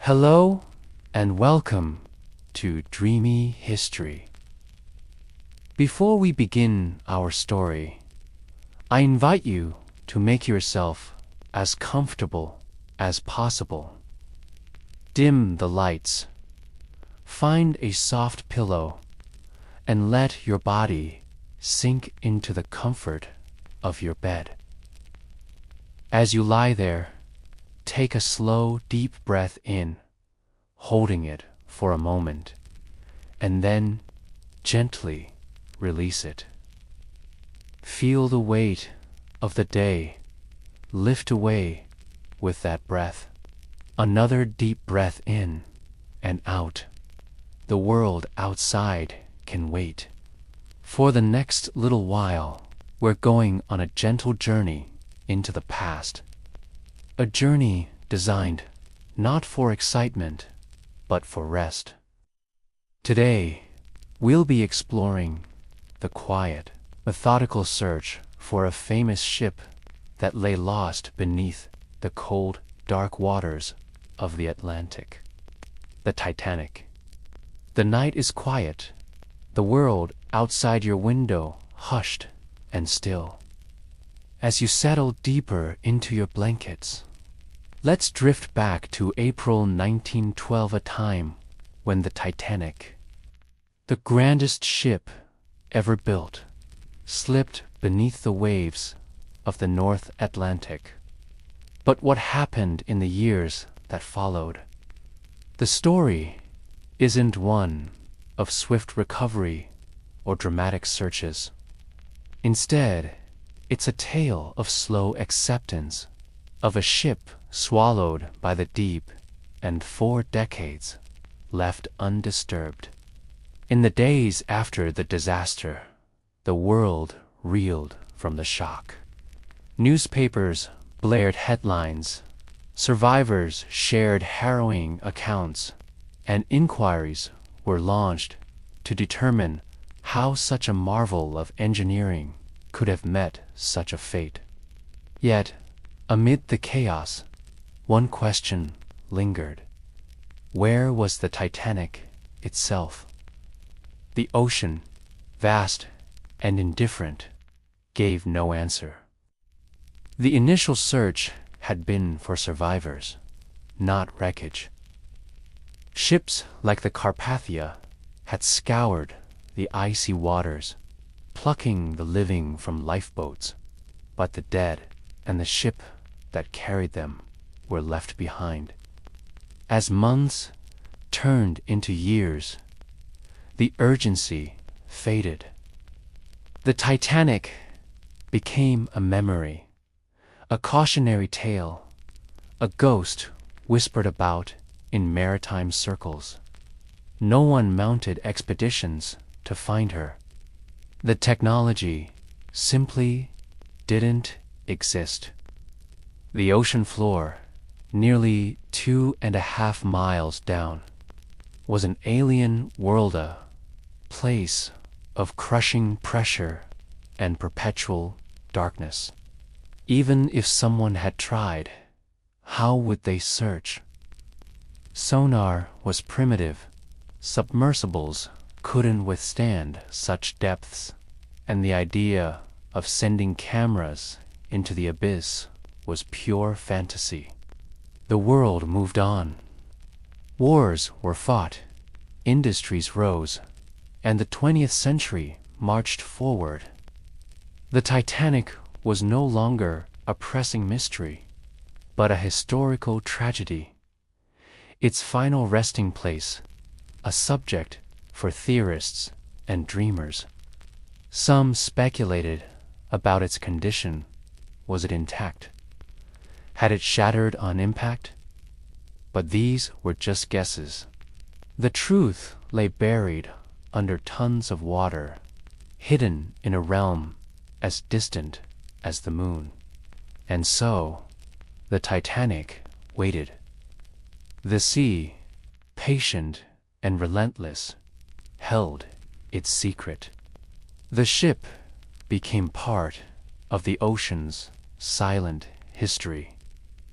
Hello and welcome to Dreamy History. Before we begin our story, I invite you to make yourself as comfortable as possible. Dim the lights, find a soft pillow, and let your body sink into the comfort of your bed. As you lie there, take a slow, deep breath in, holding it for a moment, and then gently release it. Feel the weight of the day lift away with that breath. Another deep breath in and out. The world outside can wait. For the next little while, we're going on a gentle journey into the past. A journey designed not for excitement, but for rest. Today, we'll be exploring the quiet, methodical search for a famous ship that lay lost beneath the cold, dark waters of the Atlantic. The Titanic. The night is quiet, the world outside your window hushed and still. As you settle deeper into your blankets, let's drift back to April 1912, a time when the Titanic, the grandest ship ever built, slipped beneath the waves of the North Atlantic. But what happened in the years that followed? The story isn't one of swift recovery or dramatic searches. Instead, it's a tale of slow acceptance of a ship swallowed by the deep and 4 decades left undisturbed. In the days after the disaster, the world reeled from the shock. Newspapers blared headlines, survivors shared harrowing accounts, and inquiries were launched to determine how such a marvel of engineering could have met such a fate. Yet, amid the chaos, one question lingered. Where was the Titanic itself? The ocean, vast and indifferent, gave no answer. The initial search had been for survivors, not wreckage. Ships like the Carpathia had scoured the icy waters, plucking the living from lifeboats, but the dead and the ship that carried them were left behind. As months turned into years, the urgency faded. The Titanic became a memory, a cautionary tale, a ghost whispered about in maritime circles. No one mounted expeditions to find her. The technology simply didn't exist. The ocean floor, nearly 2.5 miles down, was an alien world, a place of crushing pressure and perpetual darkness. Even if someone had tried, how would they search? Sonar was primitive. Submersibles couldn't withstand such depths, and the idea of sending cameras into the abyss was pure fantasy. The world moved on. Wars were fought, industries rose, and the 20th century marched forward. The Titanic was no longer a pressing mystery, but a historical tragedy. Its final resting place, a subject for theorists and dreamers. Some speculated about its condition. Was it intact? Had it shattered on impact? But these were just guesses. The truth lay buried under tons of water, hidden in a realm as distant as the moon. And so, the Titanic waited. The sea, patient and relentless, held its secret. The ship became part of the ocean's silent history,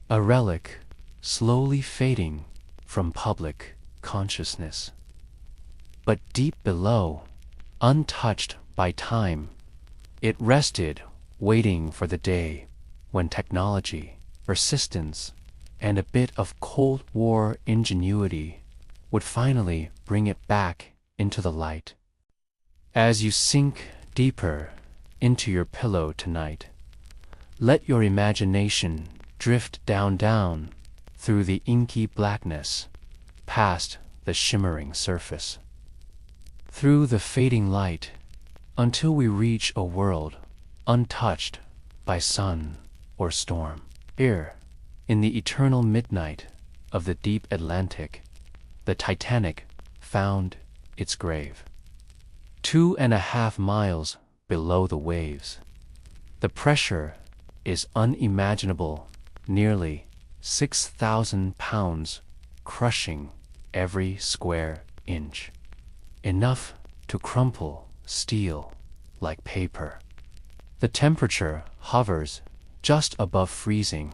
a relic slowly fading from public consciousness. But deep below, untouched by time, it rested, waiting for the day when technology, persistence, and a bit of Cold War ingenuity would finally bring it back into the light. As you sink deeper into your pillow tonight, let your imagination drift down through the inky blackness, past the shimmering surface, through the fading light, until we reach a world untouched by sun or storm. Here, in the eternal midnight of the deep Atlantic, the Titanic found its grave. 2.5 miles below the waves. The pressure is unimaginable, nearly 6,000 pounds, crushing every square inch, enough to crumple steel like paper. The temperature hovers just above freezing,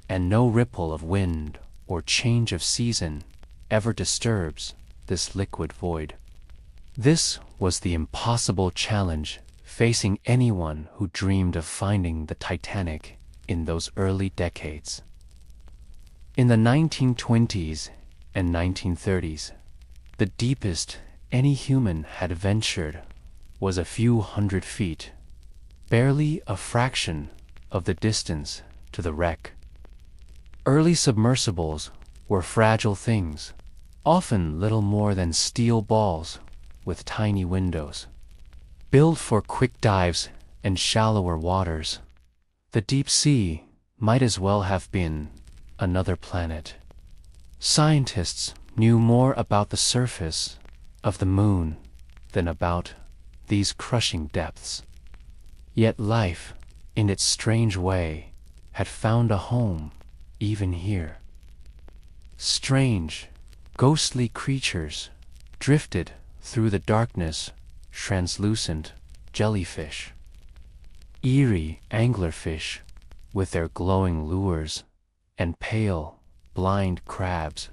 and no ripple of wind or change of season ever disturbs this liquid void. This was the impossible challenge facing anyone who dreamed of finding the Titanic in those early decades. In the 1920s and 1930s, the deepest any human had ventured was a few hundred feet, barely a fraction of the distance to the wreck. Early submersibles were fragile things, often little more than steel balls with tiny windows. Built for quick dives and shallower waters, the deep sea might as well have been another planet. Scientists knew more about the surface of the moon than about these crushing depths. Yet life, in its strange way, had found a home even here. Strange, ghostly creatures drifted through the darkness, translucent jellyfish, eerie anglerfish with their glowing lures, and pale, blind crabs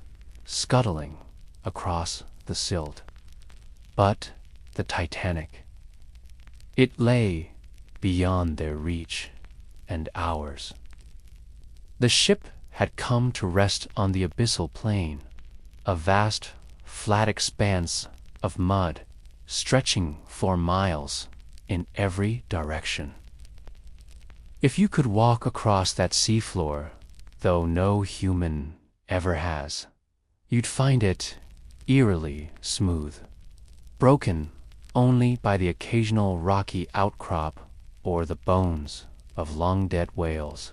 scuttling across the silt. But the Titanic, it lay beyond their reach and ours. The ship had come to rest on the abyssal plain, a vast, flat expanse of mud stretching for miles in every direction. If you could walk across that seafloor, though no human ever has, you'd find it eerily smooth, broken only by the occasional rocky outcrop or the bones of long-dead whales.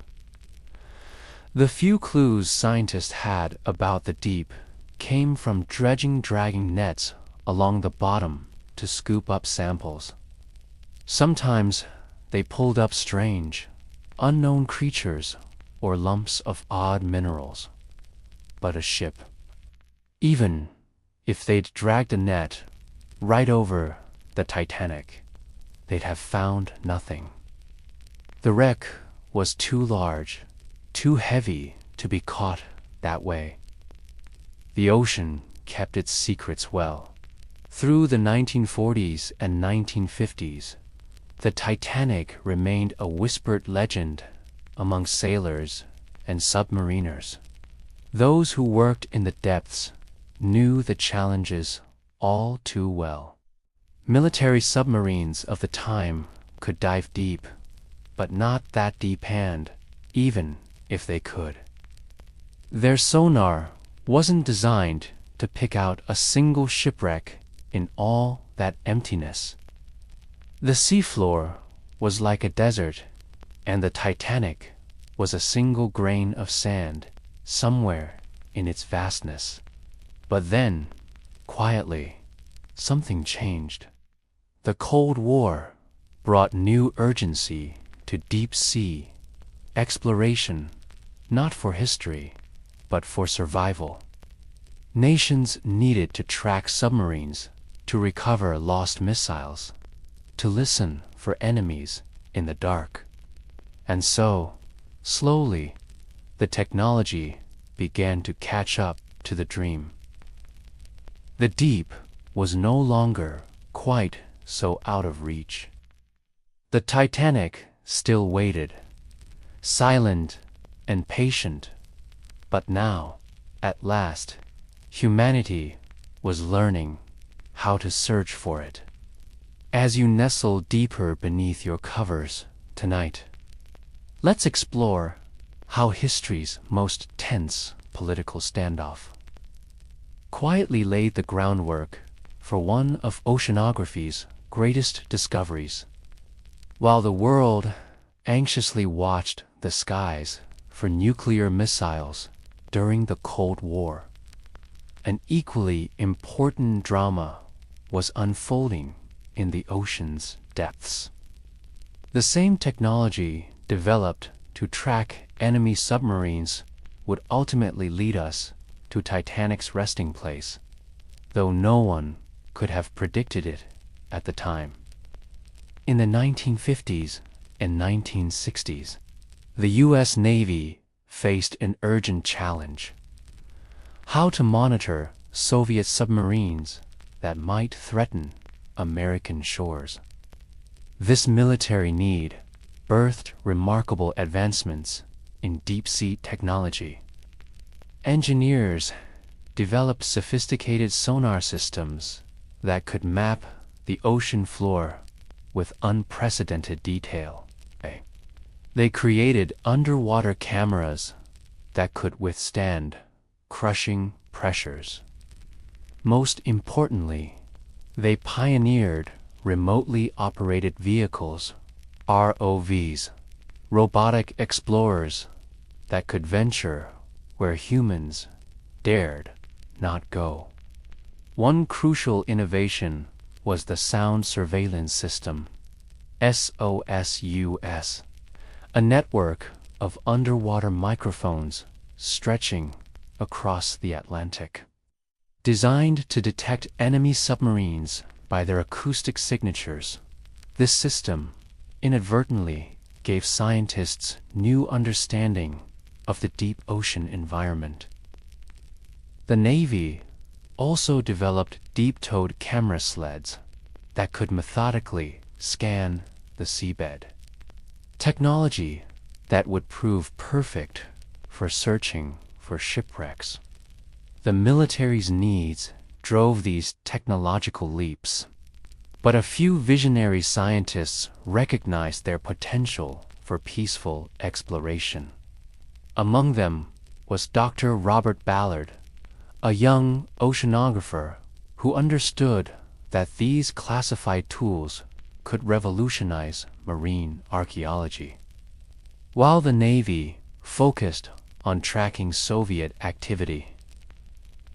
The few clues scientists had about the deep came from dragging nets along the bottom to scoop up samples. Sometimes they pulled up strange, unknown creatures or lumps of odd minerals. But a ship, even if they'd dragged a net right over the Titanic, they'd have found nothing. The wreck was too large, too heavy to be caught that way. The ocean kept its secrets well. Through the 1940s and 1950s, the Titanic remained a whispered legend among sailors and submariners. Those who worked in the depths knew the challenges all too well. Military submarines of the time could dive deep, but not that deep hand, even if they could. Their sonar wasn't designed to pick out a single shipwreck in all that emptiness. The seafloor was like a desert, and the Titanic was a single grain of sand somewhere in its vastness. But then, quietly, something changed. The Cold War brought new urgency to deep-sea exploration, not for history, but for survival. Nations needed to track submarines, to recover lost missiles, to listen for enemies in the dark. And so, slowly, the technology began to catch up to the dream. The deep was no longer quite so out of reach. The Titanic still waited, silent and patient, but now, at last, humanity was learning how to search for it. As you nestle deeper beneath your covers tonight, let's explore how history's most tense political standoff quietly laid the groundwork for one of oceanography's greatest discoveries. While the world anxiously watched the skies for nuclear missiles during the Cold War, an equally important drama was unfolding in the ocean's depths. The same technology developed to track enemy submarines would ultimately lead us to Titanic's resting place, though no one could have predicted it at the time. In the 1950s and 1960s, the U.S. Navy faced an urgent challenge: how to monitor Soviet submarines that might threaten American shores. This military need birthed remarkable advancements in deep-sea technology. Engineers developed sophisticated sonar systems that could map the ocean floor with unprecedented detail. They created underwater cameras that could withstand crushing pressures. Most importantly, they pioneered remotely operated vehicles, ROVs, robotic explorers that could venture where humans dared not go. One crucial innovation was the sound surveillance system, SOSUS, a network of underwater microphones stretching across the Atlantic. Designed to detect enemy submarines by their acoustic signatures, this system inadvertently gave scientists new understanding of the deep ocean environment. The Navy also developed deep-towed camera sleds that could methodically scan the seabed, technology that would prove perfect for searching for shipwrecks. The military's needs drove these technological leaps, but a few visionary scientists recognized their potential for peaceful exploration. Among them was Dr. Robert Ballard, a young oceanographer who understood that these classified tools could revolutionize marine archaeology. While the Navy focused on tracking Soviet activity,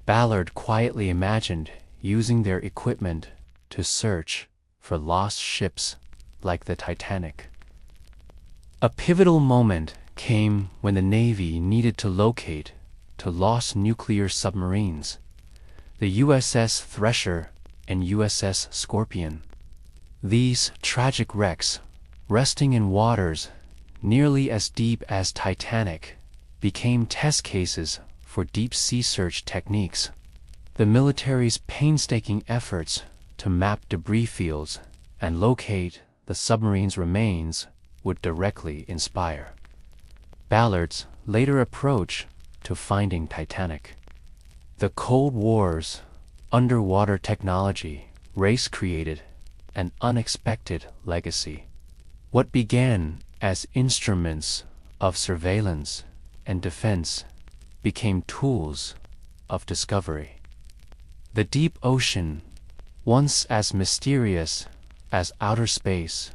Ballard quietly imagined using their equipment to search for lost ships like the Titanic. A pivotal moment came when the Navy needed to locate lost nuclear submarines, the USS Thresher and USS Scorpion. These tragic wrecks, resting in waters nearly as deep as Titanic, became test cases for deep-sea search techniques. The military's painstaking efforts to map debris fields and locate the submarine's remains would directly inspire Ballard's later approach to finding Titanic. The Cold War's underwater technology race created an unexpected legacy. What began as instruments of surveillance and defense became tools of discovery. The deep ocean, once as mysterious as outer space,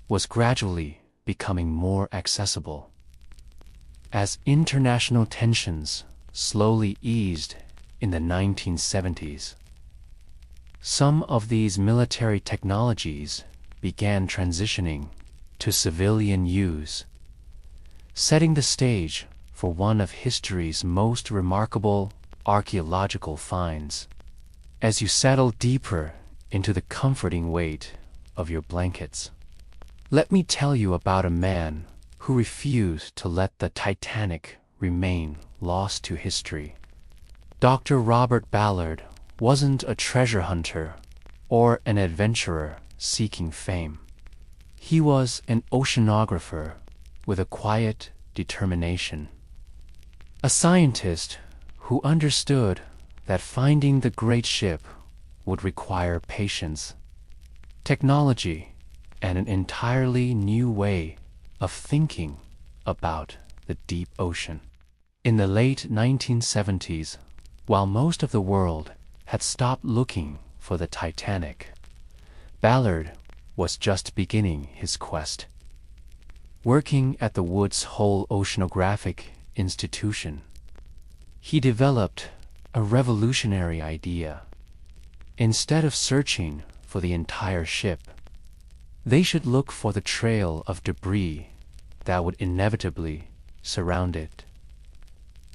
was gradually becoming more accessible. As international tensions slowly eased in the 1970s, some of these military technologies began transitioning to civilian use, setting the stage for one of history's most remarkable archaeological finds. As you settle deeper into the comforting weight of your blankets, let me tell you about a man who refused to let the Titanic remain lost to history. Dr. Robert Ballard wasn't a treasure hunter or an adventurer seeking fame. He was an oceanographer with a quiet determination. A scientist who understood that finding the great ship would require patience, technology, and an entirely new way of thinking about the deep ocean. In the late 1970s, while most of the world had stopped looking for the Titanic, Ballard was just beginning his quest. Working at the Woods Hole Oceanographic Institution, he developed a revolutionary idea. Instead of searching for the entire ship, they should look for the trail of debris that would inevitably surround it.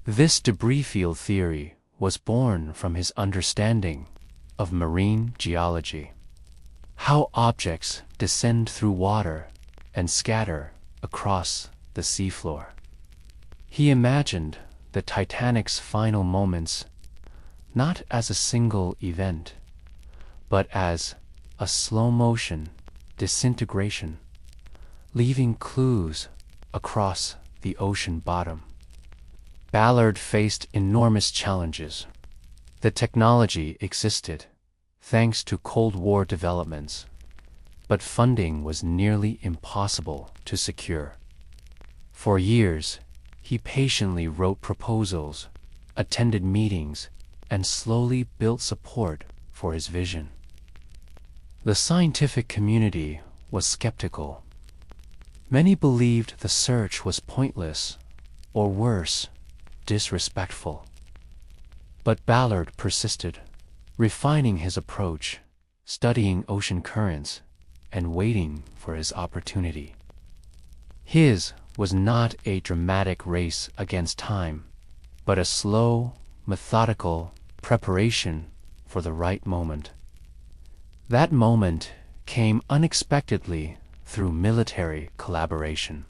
This debris field theory was born from his understanding of marine geology, how objects descend through water and scatter across the seafloor. He imagined the Titanic's final moments not as a single event, but as a slow-motion disintegration, leaving clues across the ocean bottom. Ballard faced enormous challenges. The technology existed, thanks to Cold War developments, but funding was nearly impossible to secure. For years, he patiently wrote proposals, attended meetings, and slowly built support for his vision. The scientific community was skeptical. Many believed the search was pointless, or worse, disrespectful. But Ballard persisted, refining his approach, studying ocean currents, and waiting for his opportunity. His was not a dramatic race against time, but a slow, methodical preparation for the right moment. That moment came unexpectedly through military collaboration,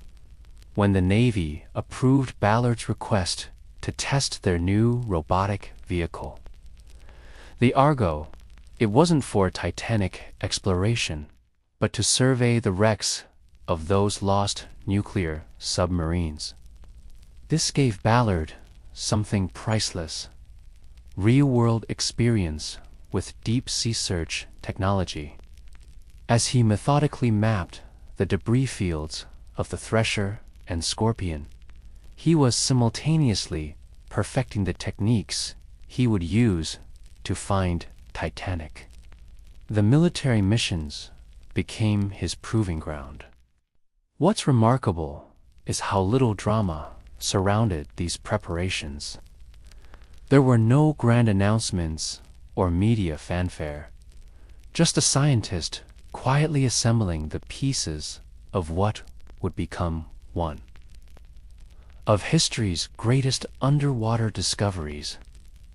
when the Navy approved Ballard's request to test their new robotic vehicle. The Argo, it wasn't for Titanic exploration, but to survey the wrecks of those lost nuclear submarines. This gave Ballard something priceless: real-world experience with deep-sea search technology. As he methodically mapped the debris fields of the Thresher and Scorpion, he was simultaneously perfecting the techniques he would use to find Titanic. The military missions became his proving ground. What's remarkable is how little drama surrounded these preparations. There were no grand announcements or media fanfare, just a scientist quietly assembling the pieces of what would become one of history's greatest underwater discoveries.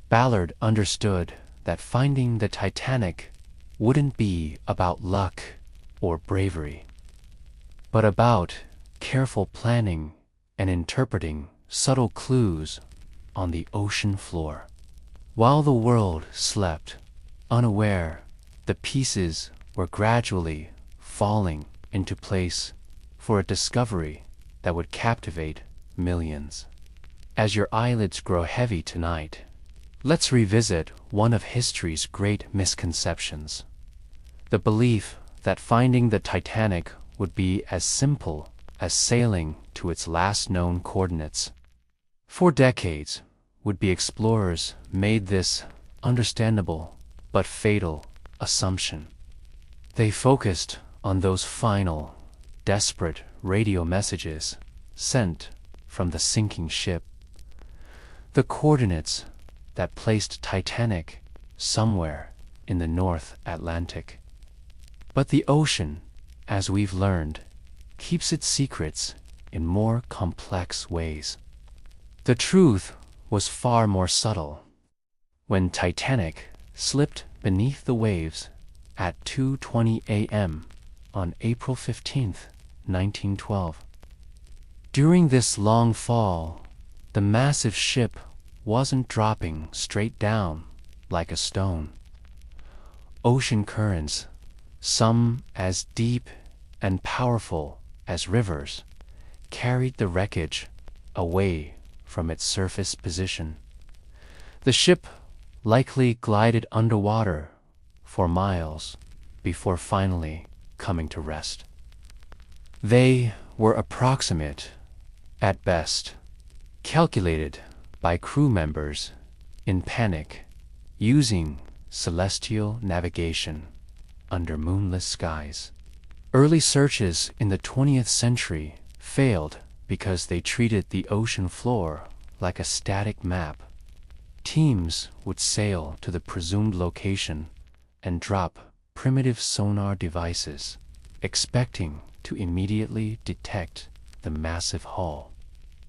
Ballard understood that finding the Titanic wouldn't be about luck or bravery, but about careful planning and interpreting subtle clues on the ocean floor. While the world slept, unaware, the pieces were gradually falling into place for a discovery that would captivate millions. As your eyelids grow heavy tonight, let's revisit one of history's great misconceptions: the belief that finding the Titanic would be as simple as sailing to its last known coordinates. For decades, would-be explorers made this understandable but fatal assumption. They focused on those final, desperate radio messages sent from the sinking ship, the coordinates that placed Titanic somewhere in the North Atlantic. But the ocean, as we've learned, keeps its secrets in more complex ways. The truth was far more subtle. When Titanic slipped beneath the waves at 2:20 a.m. on April 15, 1912. During this long fall, the massive ship wasn't dropping straight down like a stone. Ocean currents, some as deep and powerful as rivers, carried the wreckage away from its surface position. The ship likely glided underwater for miles before finally coming to rest. They were approximate, at best, calculated by crew members in panic, using celestial navigation under moonless skies. Early searches in the 20th century failed because they treated the ocean floor like a static map. Teams would sail to the presumed location and drop primitive sonar devices, expecting to immediately detect the massive hull.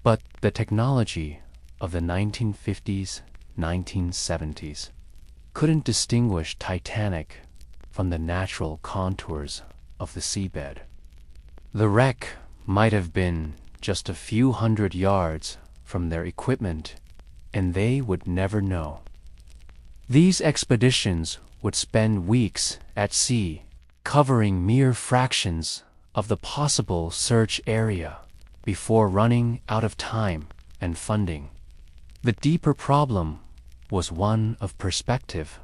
But the technology of the 1950s, 1970s couldn't distinguish Titanic from the natural contours of the seabed. The wreck might have been just a few hundred yards from their equipment, and they would never know. These expeditions would spend weeks at sea, covering mere fractions of the possible search area before running out of time and funding. The deeper problem was one of perspective.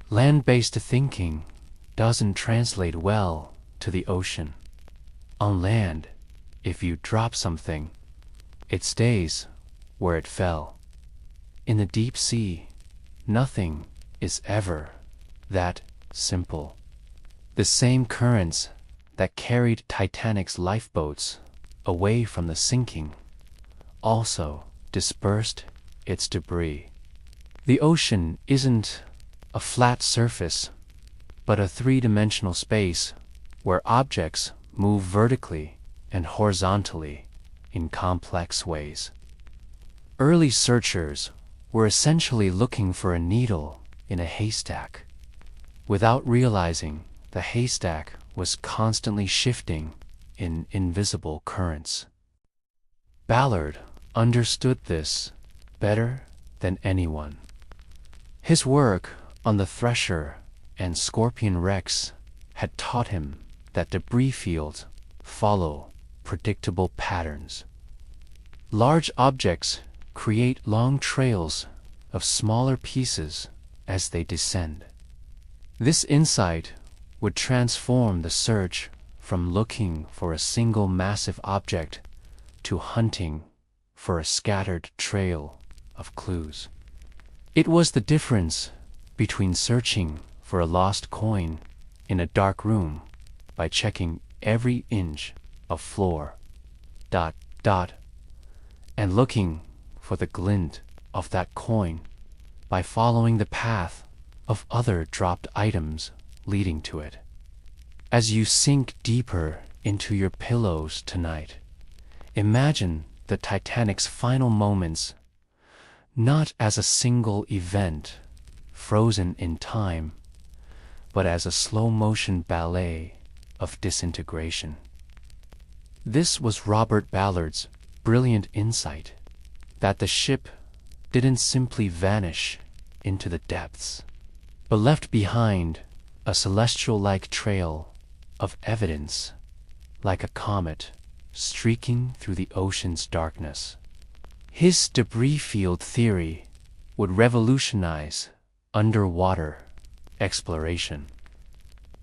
Land-based thinking doesn't translate well to the ocean. On land, if you drop something, it stays where it fell. In the deep sea, nothing is ever that simple. The same currents that carried Titanic's lifeboats away from the sinking also dispersed its debris. The ocean isn't a flat surface, but a three-dimensional space where objects move vertically and horizontally in complex ways. Early searchers were essentially looking for a needle in a haystack, without realizing the haystack was constantly shifting in invisible currents. Ballard understood this better than anyone. His work on the Thresher and Scorpion wrecks had taught him that debris fields follow predictable patterns. Large objects create long trails of smaller pieces as they descend. This insight would transform the search from looking for a single massive object to hunting for a scattered trail of clues. It was the difference between searching for a lost coin in a dark room by checking every inch of floor, and looking for the glint of that coin by following the path of other dropped items leading to it. As you sink deeper into your pillows tonight, imagine the Titanic's final moments not as a single event frozen in time, but as a slow-motion ballet of disintegration. This was Robert Ballard's brilliant insight, that the ship didn't simply vanish into the depths, but left behind a celestial-like trail of evidence, like a comet streaking through the ocean's darkness. His debris field theory would revolutionize underwater exploration,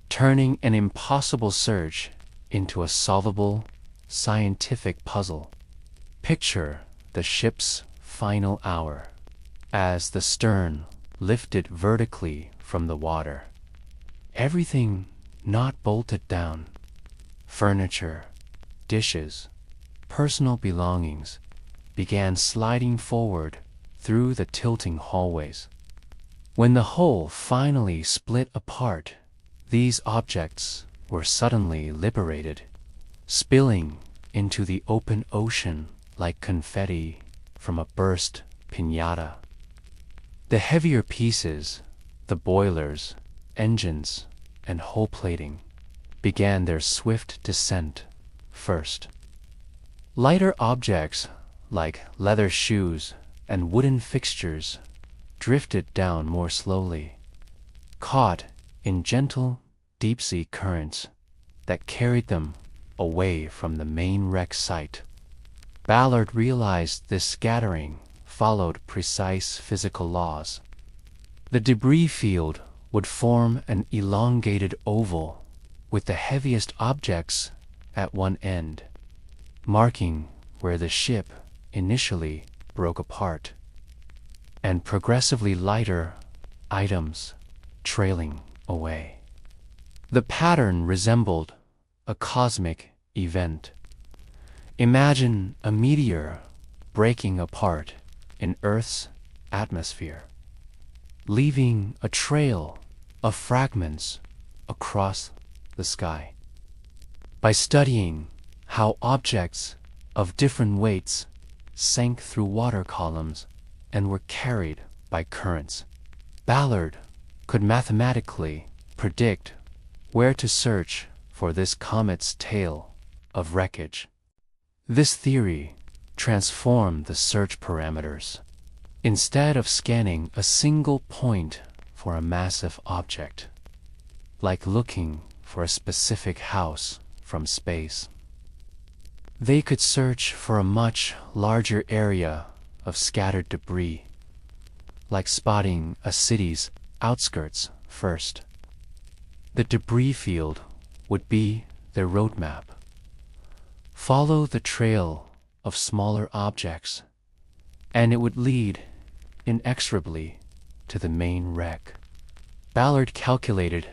turning an impossible search into a solvable scientific puzzle. Picture the ship's final hour as the stern lifted vertically from the water. Everything not bolted down, furniture, dishes, personal belongings, began sliding forward through the tilting hallways. When the hull finally split apart, these objects were suddenly liberated, spilling into the open ocean like confetti from a burst piñata. The heavier pieces, the boilers, engines, and hull plating, began their swift descent first. Lighter objects like leather shoes, and wooden fixtures drifted down more slowly, caught in gentle, deep-sea currents that carried them away from the main wreck site. Ballard realized this scattering followed precise physical laws. The debris field would form an elongated oval with the heaviest objects at one end, marking where the ship initially broke apart, and progressively lighter items trailing away. The pattern resembled a cosmic event. Imagine a meteor breaking apart in Earth's atmosphere, leaving a trail of fragments across the sky. By studying how objects of different weights sank through water columns and were carried by currents, Ballard could mathematically predict where to search for this comet's tail of wreckage. This theory transformed the search parameters. Instead of scanning a single point for a massive object, like looking for a specific house from space, they could search for a much larger area of scattered debris, like spotting a city's outskirts first. The debris field would be their roadmap. Follow the trail of smaller objects, and it would lead inexorably to the main wreck. Ballard calculated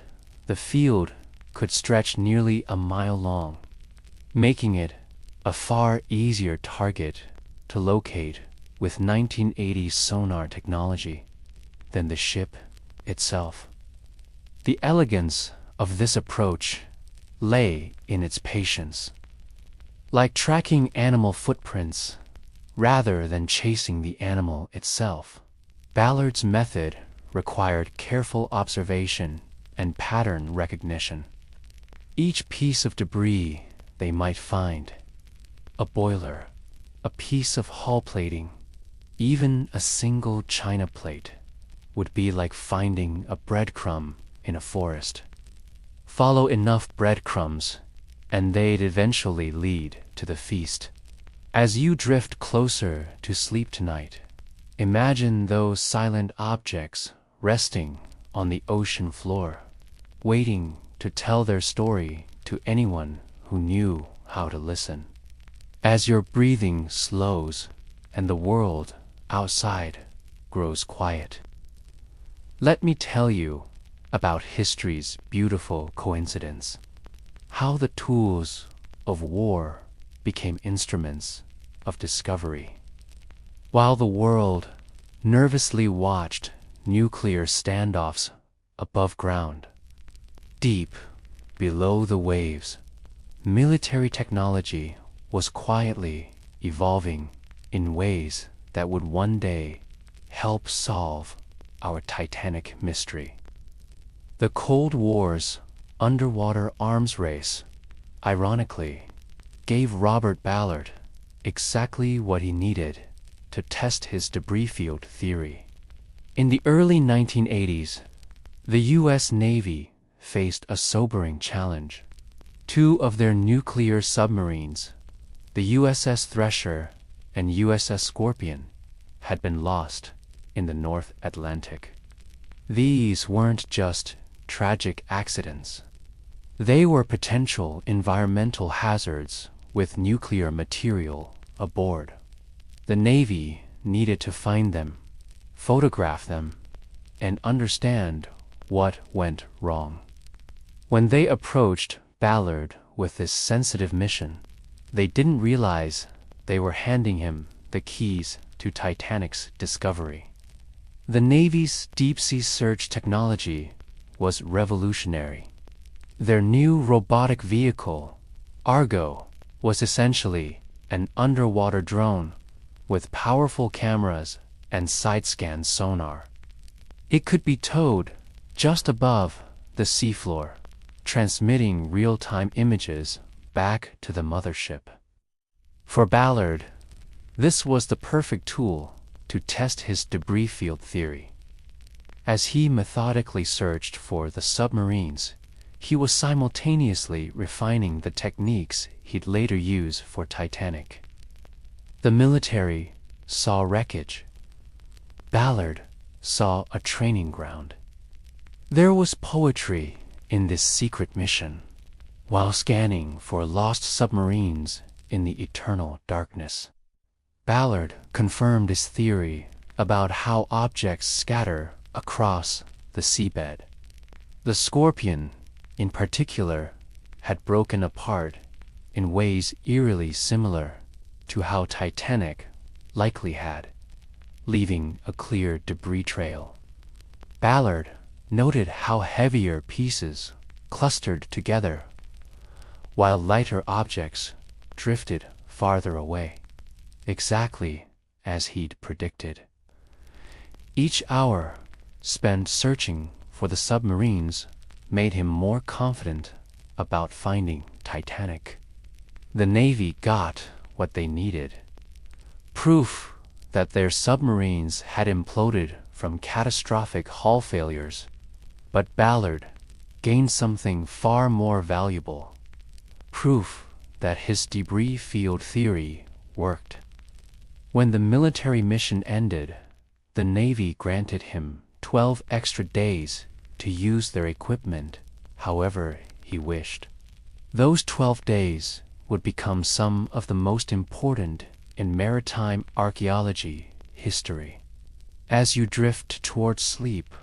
the field could stretch nearly a mile long, making it a far easier target to locate with 1980s sonar technology than the ship itself. The elegance of this approach lay in its patience. Like tracking animal footprints rather than chasing the animal itself, Ballard's method required careful observation and pattern recognition. Each piece of debris they might find, a boiler, a piece of hull plating, even a single china plate, would be like finding a breadcrumb in a forest. Follow enough breadcrumbs, and they'd eventually lead to the feast. As you drift closer to sleep tonight, imagine those silent objects resting on the ocean floor, waiting to tell their story to anyone who knew how to listen. As your breathing slows and the world outside grows quiet, let me tell you about history's beautiful coincidence, how the tools of war became instruments of discovery. While the world nervously watched nuclear standoffs above ground, deep below the waves, military technology was quietly evolving in ways that would one day help solve our Titanic mystery. The Cold War's underwater arms race, ironically, gave Robert Ballard exactly what he needed to test his debris field theory. In the early 1980s, the U.S. Navy faced a sobering challenge. Two of their nuclear submarines, the USS Thresher and USS Scorpion, had been lost in the North Atlantic. These weren't just tragic accidents. They were potential environmental hazards with nuclear material aboard. The Navy needed to find them, photograph them, and understand what went wrong. When they approached Ballard with this sensitive mission, they didn't realize they were handing him the keys to Titanic's discovery. The Navy's deep-sea search technology was revolutionary. Their new robotic vehicle, Argo, was essentially an underwater drone with powerful cameras and side-scan sonar. It could be towed just above the seafloor, transmitting real-time images back to the mothership. For Ballard, this was the perfect tool to to test his debris field theory. As he methodically searched for the submarines, he was simultaneously refining the techniques he'd later use for Titanic. The military saw wreckage. Ballard saw a training ground. There was poetry in this secret mission, while scanning for lost submarines in the eternal darkness. Ballard confirmed his theory about how objects scatter across the seabed. The Scorpion, in particular, had broken apart in ways eerily similar to how Titanic likely had, leaving a clear debris trail. Ballard noted how heavier pieces clustered together, while lighter objects drifted farther away, exactly as he'd predicted. Each hour spent searching for the submarines made him more confident about finding Titanic. The Navy got what they needed: proof that their submarines had imploded from catastrophic hull failures. But Ballard gained something far more valuable: proof that his debris field theory worked. When the military mission ended, the Navy granted him 12 extra days to use their equipment however he wished. Those 12 days would become some of the most important in maritime archaeology history. As you drift towards sleep,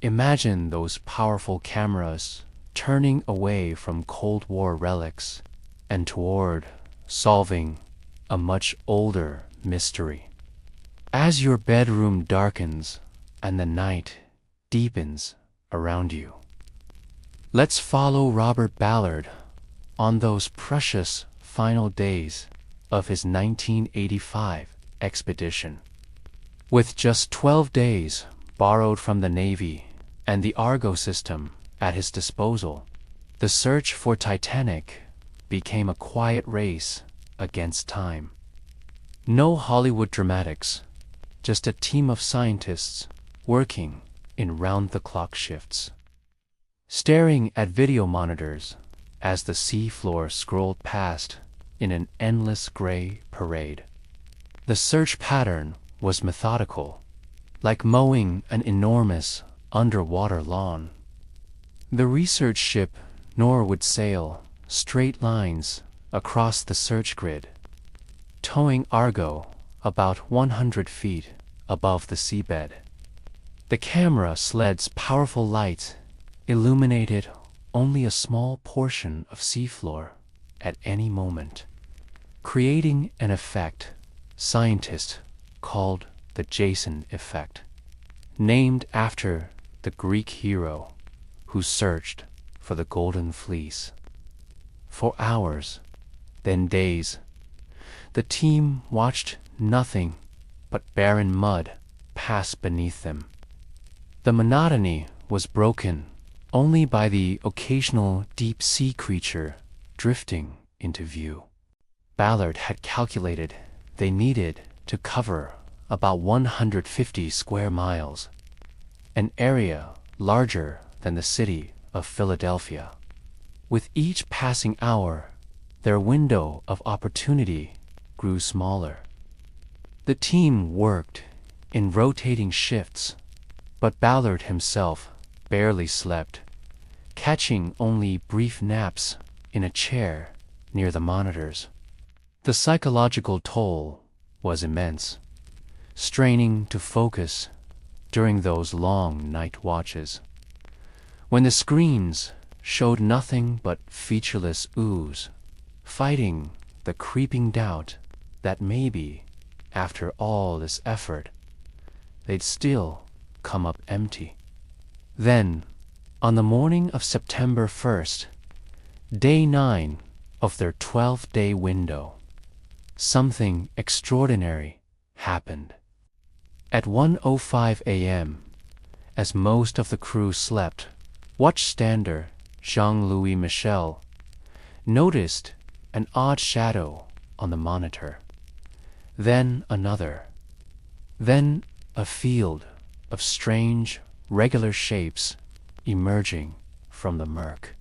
imagine those powerful cameras turning away from Cold War relics and toward solving a much older mystery. As your bedroom darkens and the night deepens around you, let's follow Robert Ballard on those precious final days of his 1985 expedition. With just 12 days borrowed from the Navy and the Argo system at his disposal, the search for Titanic became a quiet race against time. No Hollywood dramatics, just a team of scientists working in round-the-clock shifts, staring at video monitors as the seafloor scrolled past in an endless gray parade. The search pattern was methodical, like mowing an enormous underwater lawn. The research ship nor would sail straight lines across the search grid, towing Argo about 100 feet above the seabed. The camera sled's powerful light illuminated only a small portion of seafloor at any moment, creating an effect scientists called the Jason effect, named after the Greek hero who searched for the Golden Fleece. For hours, then days, the team watched nothing but barren mud pass beneath them. The monotony was broken only by the occasional deep-sea creature drifting into view. Ballard had calculated they needed to cover about 150 square miles, an area larger than the city of Philadelphia. With each passing hour, their window of opportunity grew smaller. The team worked in rotating shifts, but Ballard himself barely slept, catching only brief naps in a chair near the monitors. The psychological toll was immense, straining to focus during those long night watches. When the screens showed nothing but featureless ooze, fighting the creeping doubt that maybe, after all this effort, they'd still come up empty. Then, on the morning of September 1st, day 9 of their 12-day window, something extraordinary happened. At 1:05 a.m., as most of the crew slept, watchstander Jean-Louis Michel noticed an odd shadow on the monitor. Then another. Then a field of strange, regular shapes emerging from the murk.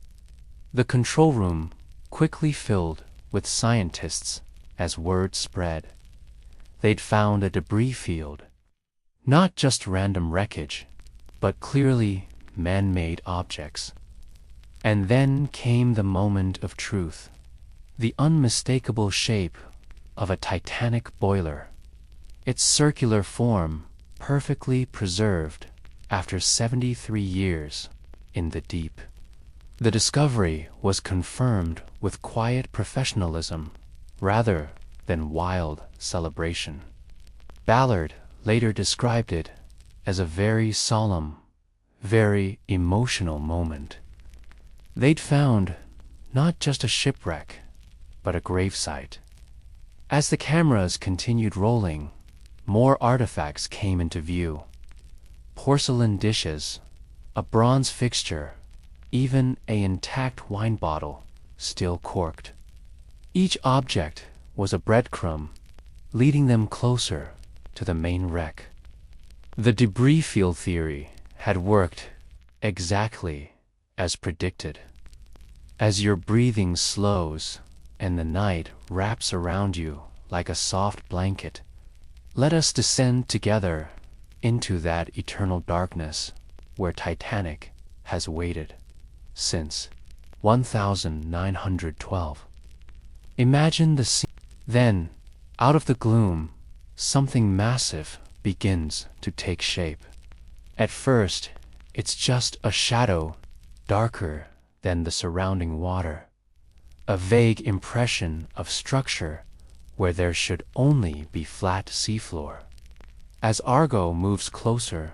The control room quickly filled with scientists as word spread. They'd found a debris field, not just random wreckage, but clearly man-made objects. And then came the moment of truth, the unmistakable shape of a Titanic boiler, its circular form perfectly preserved after 73 years in the deep. The discovery was confirmed with quiet professionalism rather than wild celebration. Ballard later described it as a very solemn, very emotional moment. They'd found not just a shipwreck, but a gravesite. As the cameras continued rolling, more artifacts came into view. Porcelain dishes, a bronze fixture, even an intact wine bottle, still corked. Each object was a breadcrumb, leading them closer to the main wreck. The debris field theory had worked exactly as predicted. As your breathing slows and the night wraps around you like a soft blanket, let us descend together into that eternal darkness where Titanic has waited since 1912. Imagine the scene. Then, out of the gloom, something massive begins to take shape. At first, it's just a shadow darker than the surrounding water, a vague impression of structure where there should only be flat seafloor. As Argo moves closer,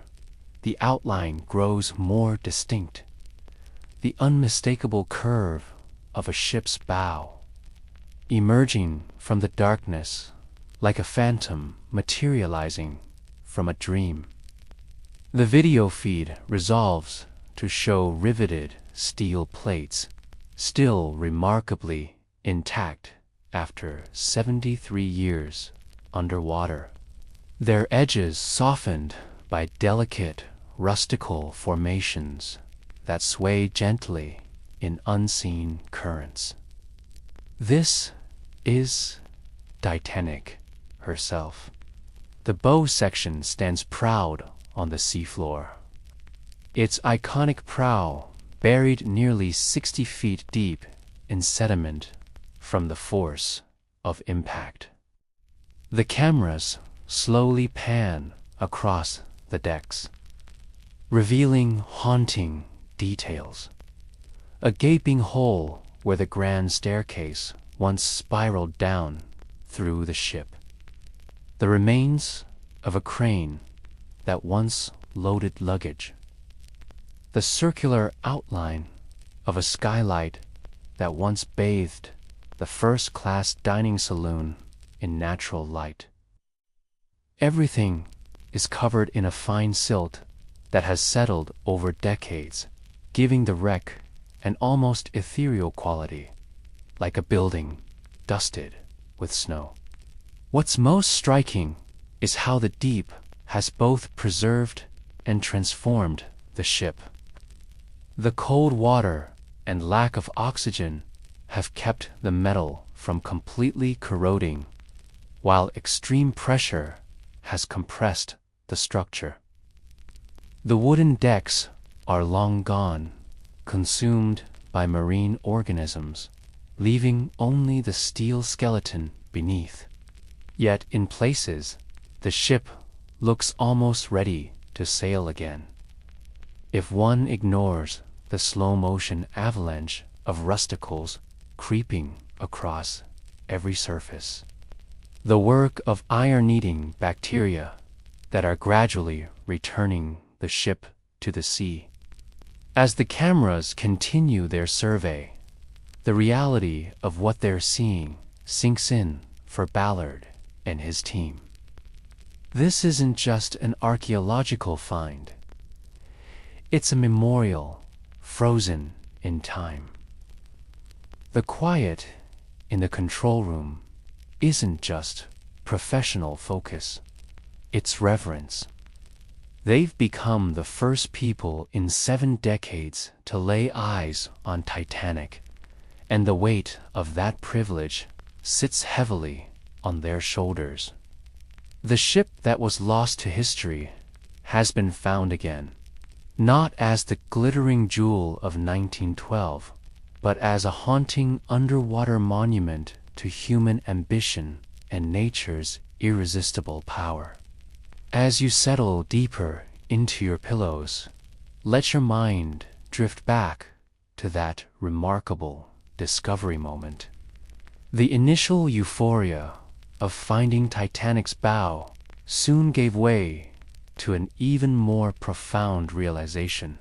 the outline grows more distinct, the unmistakable curve of a ship's bow, emerging from the darkness like a phantom materializing from a dream. The video feed resolves to show riveted steel plates, still remarkably intact after 73 years underwater, their edges softened by delicate rustical formations that sway gently in unseen currents. This is Titanic herself. The bow section stands proud on the seafloor, its iconic prow buried nearly 60 feet deep in sediment from the force of impact. The cameras slowly pan across the decks, revealing haunting details. A gaping hole where the grand staircase once spiraled down through the ship. The remains of a crane that once loaded luggage. The circular outline of a skylight that once bathed the first-class dining saloon in natural light. Everything is covered in a fine silt that has settled over decades, giving the wreck an almost ethereal quality, like a building dusted with snow. What's most striking is how the deep has both preserved and transformed the ship. The cold water and lack of oxygen have kept the metal from completely corroding, while extreme pressure has compressed the structure. The wooden decks are long gone, consumed by marine organisms, leaving only the steel skeleton beneath. Yet in places, the ship looks almost ready to sail again. If one ignores the slow-motion avalanche of rusticles creeping across every surface, the work of iron-eating bacteria that are gradually returning the ship to the sea. As the cameras continue their survey, the reality of what they're seeing sinks in for Ballard and his team. This isn't just an archaeological find. It's a memorial frozen in time. The quiet in the control room isn't just professional focus. its reverence. They've become the first people in 7 decades to lay eyes on Titanic, and the weight of that privilege sits heavily on their shoulders. The ship that was lost to history has been found again, not as the glittering jewel of 1912, but as a haunting underwater monument to human ambition and nature's irresistible power. As you settle deeper into your pillows, let your mind drift back to that remarkable discovery moment. The initial euphoria of finding Titanic's bow soon gave way to an even more profound realization.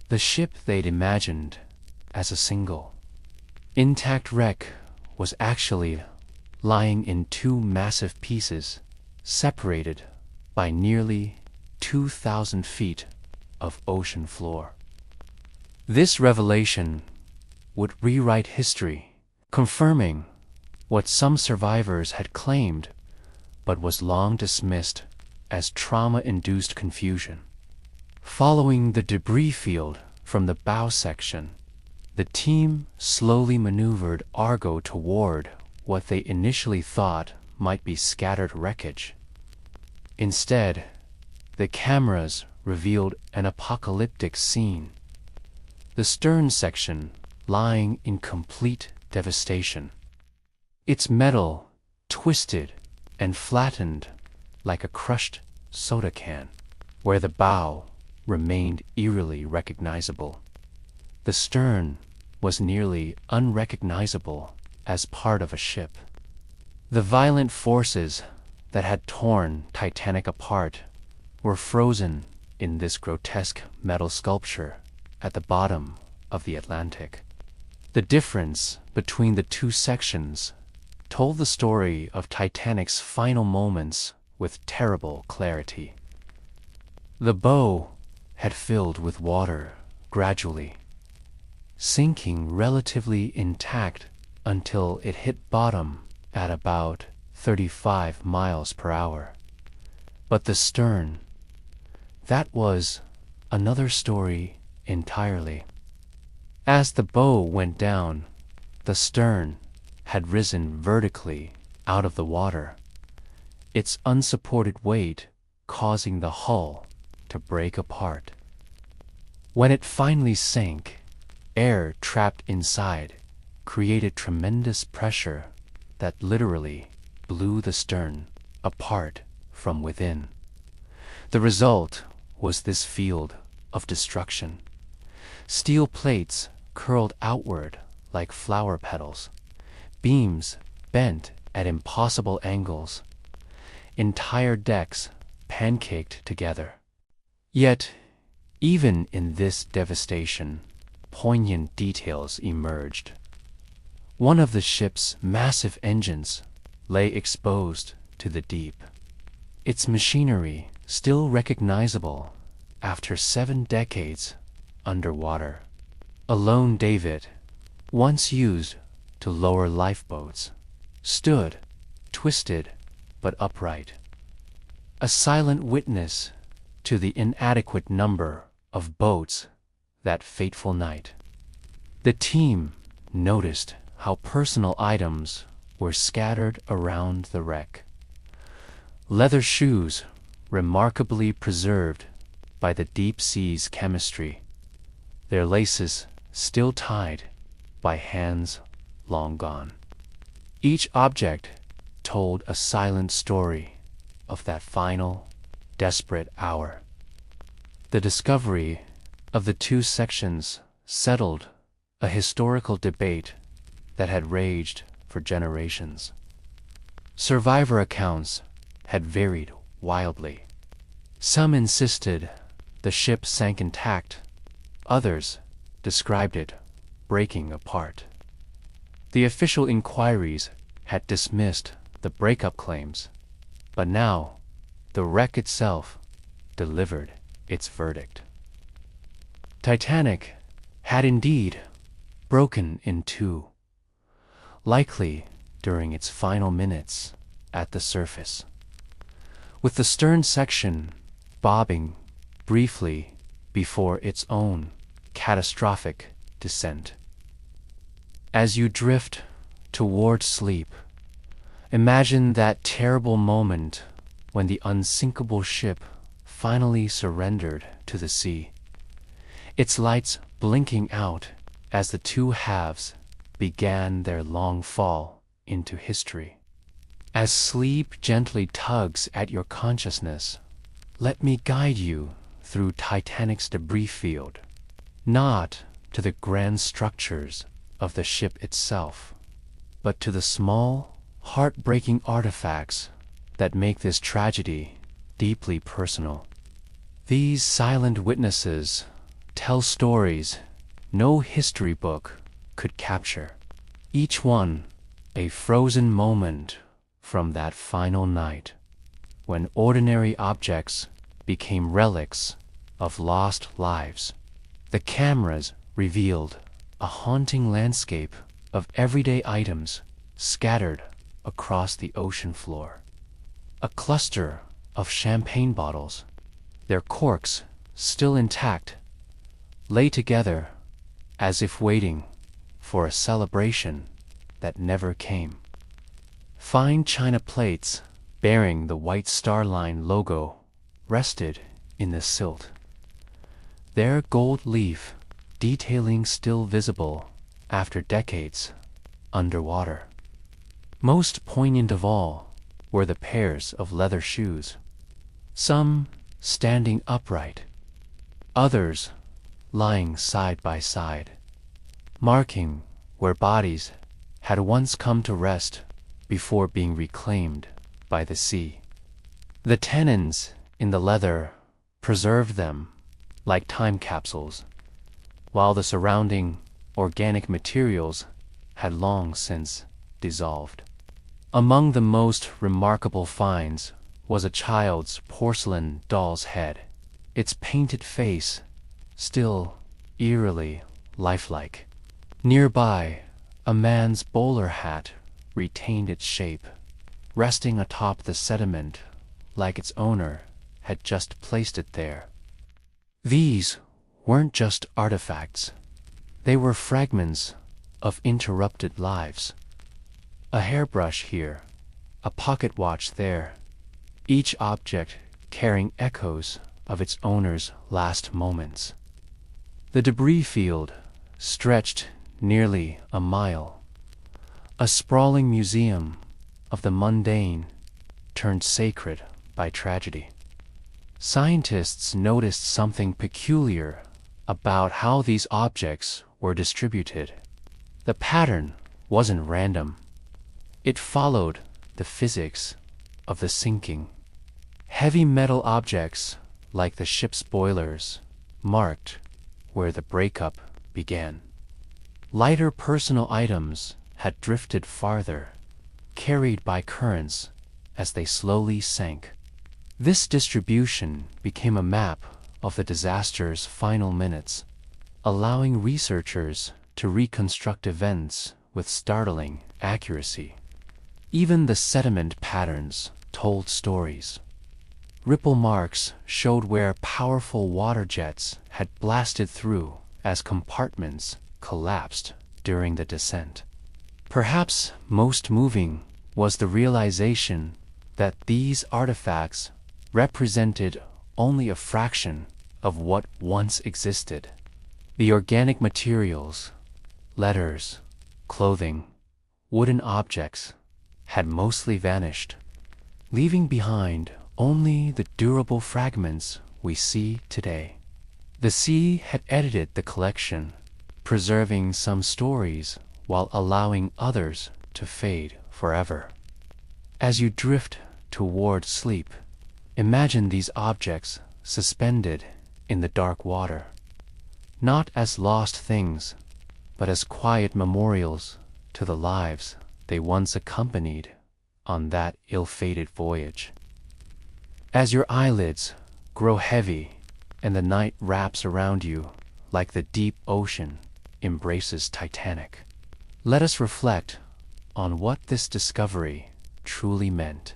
The ship they'd imagined as a single, intact wreck was actually lying in 2 massive pieces, separated by nearly 2,000 feet of ocean floor. This revelation would rewrite history, confirming what some survivors had claimed but was long dismissed as trauma-induced confusion. Following the debris field from the bow section, the team slowly maneuvered Argo toward what they initially thought might be scattered wreckage. Instead, the cameras revealed an apocalyptic scene. The stern section lying in complete devastation. Its metal twisted and flattened like a crushed soda can, where the bow remained eerily recognizable. The stern was nearly unrecognizable as part of a ship. The violent forces that had torn Titanic apart were frozen in this grotesque metal sculpture at the bottom of the Atlantic. The difference between the 2 sections told the story of Titanic's final moments with terrible clarity. The bow had filled with water gradually, sinking relatively intact until it hit bottom at about 35 miles per hour. But the stern, that was another story entirely. As the bow went down, the stern had risen vertically out of the water, its unsupported weight causing the hull to break apart. When it finally sank, air trapped inside created tremendous pressure that literally blew the stern apart from within. The result was this field of destruction. Steel plates curled outward like flower petals, beams bent at impossible angles, entire decks pancaked together. Yet, even in this devastation, poignant details emerged. One of the ship's massive engines lay exposed to the deep, its machinery still recognizable after 7 decades underwater. A lone davit, once used to lower lifeboats, stood, twisted but upright, a silent witness to the inadequate number of boats that fateful night. The team noticed how personal items were scattered around the wreck. Leather shoes, remarkably preserved by the deep sea's chemistry, their laces still tied by hands long gone. Each object told a silent story of that final, desperate hour. The discovery of the 2 sections settled a historical debate that had raged for generations. Survivor accounts had varied wildly. Some insisted the ship sank intact, others described it breaking apart. The official inquiries had dismissed the breakup claims, but now the wreck itself delivered its verdict. Titanic had indeed broken in 2, likely during its final minutes at the surface. with the stern section bobbing briefly before its own catastrophic descent. As you drift toward sleep, imagine that terrible moment when the unsinkable ship finally surrendered to the sea, its lights blinking out as the two halves began their long fall into history. As sleep gently tugs at your consciousness, let me guide you through Titanic's debris field, not to the grand structures of the ship itself, but to the small, heartbreaking artifacts that make this tragedy deeply personal. These silent witnesses tell stories no history book could capture, each one a frozen moment from that final night when ordinary objects became relics of lost lives. The cameras revealed a haunting landscape of everyday items scattered across the ocean floor. A cluster of champagne bottles, their corks still intact, lay together as if waiting for a celebration that never came. Fine china plates bearing the White Star Line logo rested in the silt, their gold leaf detailing still visible after decades underwater. Most poignant of all were the pairs of leather shoes, some standing upright, others lying side by side, marking where bodies had once come to rest before being reclaimed by the sea. The tannins in the leather preserved them like time capsules, while the surrounding organic materials had long since dissolved. Among the most remarkable finds was a child's porcelain doll's head, its painted face still eerily lifelike. Nearby, a man's bowler hat retained its shape, resting atop the sediment like its owner had just placed it there. These weren't just artifacts, they were fragments of interrupted lives. A hairbrush here, a pocket watch there, each object carrying echoes of its owner's last moments. The debris field stretched nearly a mile, a sprawling museum of the mundane turned sacred by tragedy. Scientists noticed something peculiar about how these objects were distributed. The pattern wasn't random. It followed the physics of the sinking. Heavy metal objects, like the ship's boilers, marked where the breakup began. Lighter personal items had drifted farther, carried by currents as they slowly sank. This distribution became a map of the disaster's final minutes, allowing researchers to reconstruct events with startling accuracy. Even the sediment patterns told stories. Ripple marks showed where powerful water jets had blasted through as compartments collapsed during the descent. Perhaps most moving was the realization that these artifacts represented only a fraction of what once existed. The organic materials, letters, clothing, wooden objects had mostly vanished, leaving behind only the durable fragments we see today. The sea had edited the collection, preserving some stories while allowing others to fade forever. As you drift toward sleep, imagine these objects suspended in the dark water, not as lost things, but as quiet memorials to the lives they once accompanied on that ill-fated voyage. As your eyelids grow heavy and the night wraps around you like the deep ocean embraces Titanic, let us reflect on what this discovery truly meant.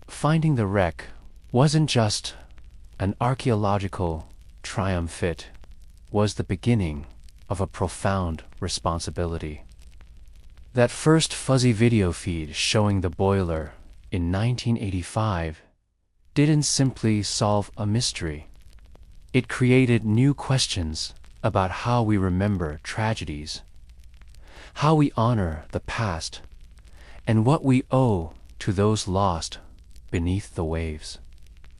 finding the wreck wasn't just an archaeological triumph, it was the beginning of a profound responsibility. That first fuzzy video feed showing the boiler in 1985 didn't simply solve a mystery. It created new questions about how we remember tragedies, how we honor the past, and what we owe to those lost beneath the waves.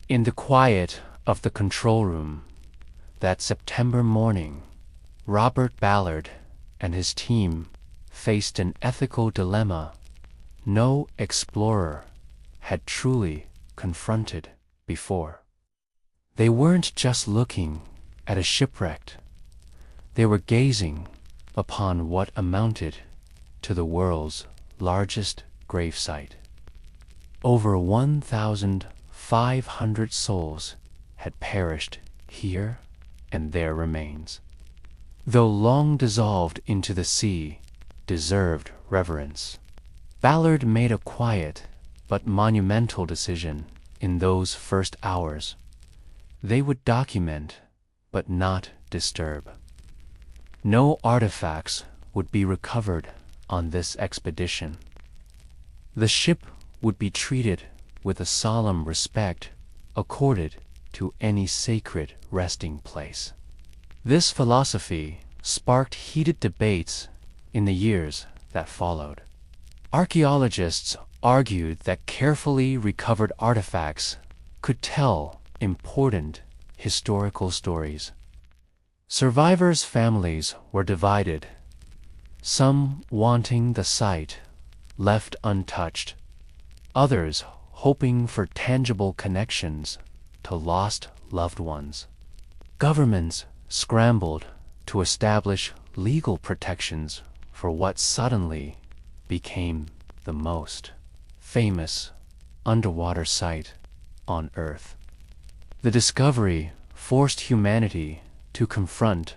In the quiet of the control room that September morning, Robert Ballard and his team faced an ethical dilemma no explorer had truly confronted before. They weren't just looking at a shipwreck. They were gazing upon what amounted to the world's largest gravesite. Over 1,500 souls had perished here, and their remains, though long dissolved into the sea, deserved reverence. Ballard made a quiet but monumental decision in those first hours. They would document but not disturb. No artifacts would be recovered on this expedition. The ship would be treated with a solemn respect accorded to any sacred resting place. This philosophy sparked heated debates in the years that followed. Archaeologists argued that carefully recovered artifacts could tell important historical stories. Survivors' families were divided, some wanting the site left untouched, others hoping for tangible connections to lost loved ones. Governments scrambled to establish legal protections for what suddenly became the most famous underwater site on Earth. The discovery forced humanity to confront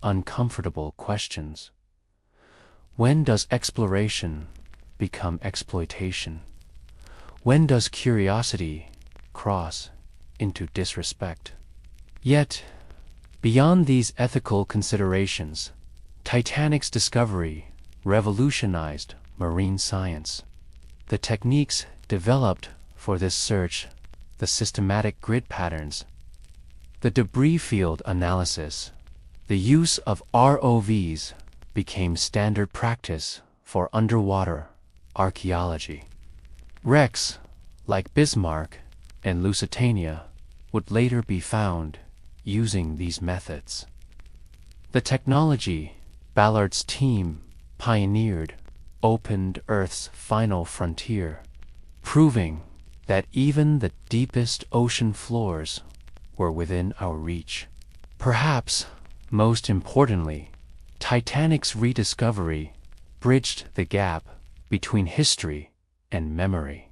uncomfortable questions. When does exploration become exploitation? When does curiosity cross into disrespect? Yet, beyond these ethical considerations, Titanic's discovery revolutionized marine science. The techniques developed for this search, the systematic grid patterns, the debris field analysis, the use of ROVs became standard practice for underwater archaeology. Wrecks like Bismarck and Lusitania would later be found using these methods. The technology Ballard's team pioneered opened Earth's final frontier, proving that even the deepest ocean floors were within our reach. Perhaps most importantly, Titanic's rediscovery bridged the gap between history and memory.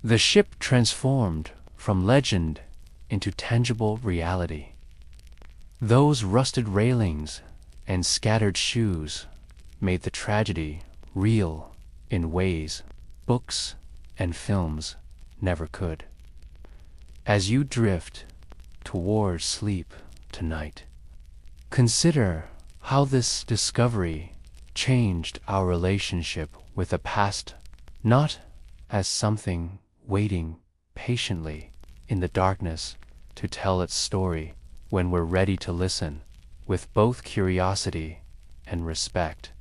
The ship transformed from legend into tangible reality. Those rusted railings and scattered shoes made the tragedy real in ways books and films never could. As you drift towards sleep tonight, consider how this discovery changed our relationship with the past, not as something waiting patiently in the darkness to tell its story when we're ready to listen with both curiosity and respect.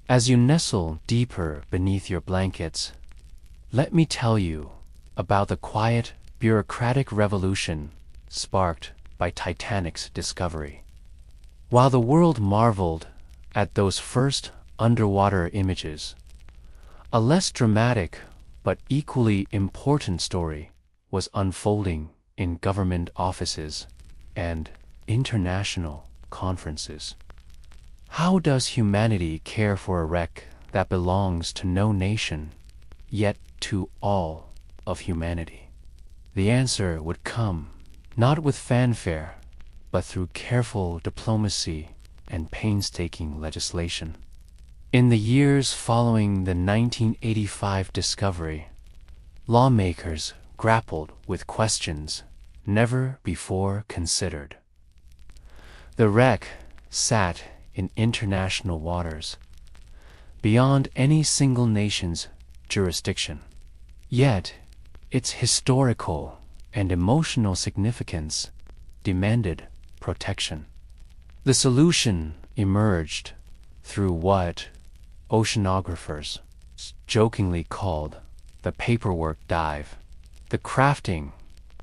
As you nestle deeper beneath your blankets, let me tell you about the quiet, bureaucratic revolution sparked by Titanic's discovery. While the world marveled at those first underwater images, a less dramatic but equally important story was unfolding in government offices and international conferences. How does humanity care for a wreck that belongs to no nation, yet to all of humanity? The answer would come not with fanfare, but through careful diplomacy and painstaking legislation. In the years following the 1985 discovery, lawmakers grappled with questions never before considered. The wreck sat in international waters, beyond any single nation's jurisdiction. Yet, its historical and emotional significance demanded protection. The solution emerged through what oceanographers jokingly called the paperwork dive, the crafting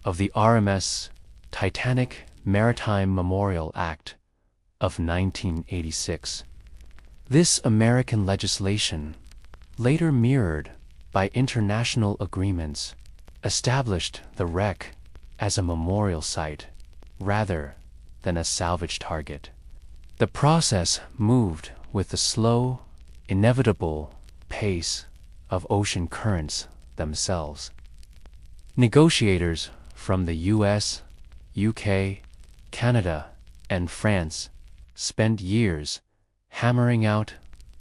of the RMS Titanic Maritime Memorial Act of 1986. This American legislation, later mirrored by international agreements, established the wreck as a memorial site rather than a salvage target. The process moved with the slow, inevitable pace of ocean currents themselves. Negotiators from the US, UK, Canada, and France spent years hammering out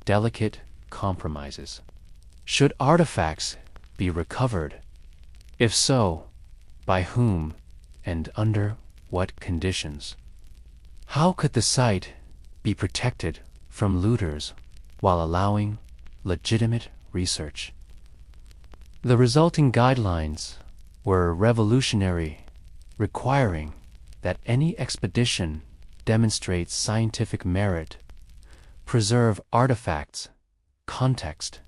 delicate compromises. Should artifacts be recovered? If so, by whom and under what conditions? How could the site be protected from looters while allowing legitimate research? The resulting guidelines were revolutionary, requiring that any expedition demonstrate scientific merit, preserve artifacts, context,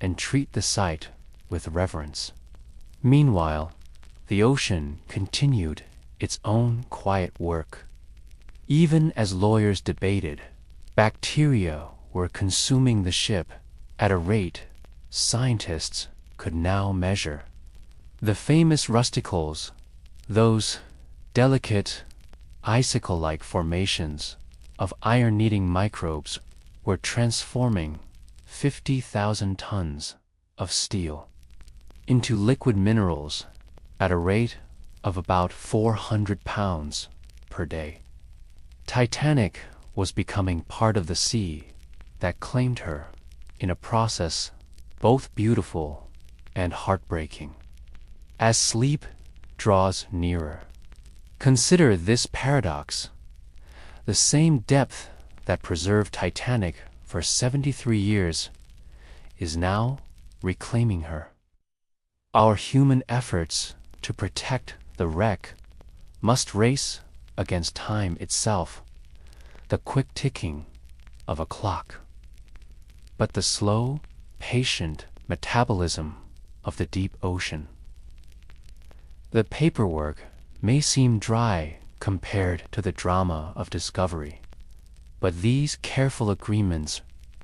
and treat the site with reverence. Meanwhile, the ocean continued its own quiet work. Even as lawyers debated, bacteria were consuming the ship at a rate scientists could now measure. The famous rusticles, those delicate, icicle-like formations of iron-eating microbes, were transforming 50,000 tons of steel into liquid minerals at a rate of about 400 pounds per day. Titanic was becoming part of the sea that claimed her in a process both beautiful and heartbreaking. As sleep draws nearer, consider this paradox. The same depth that preserved Titanic for 73 years is now reclaiming her. Our human efforts to protect the wreck must race against time itself, the quick ticking of a clock. But the slow, patient metabolism of the deep ocean. The paperwork may seem dry compared to the drama of discovery, but these careful agreements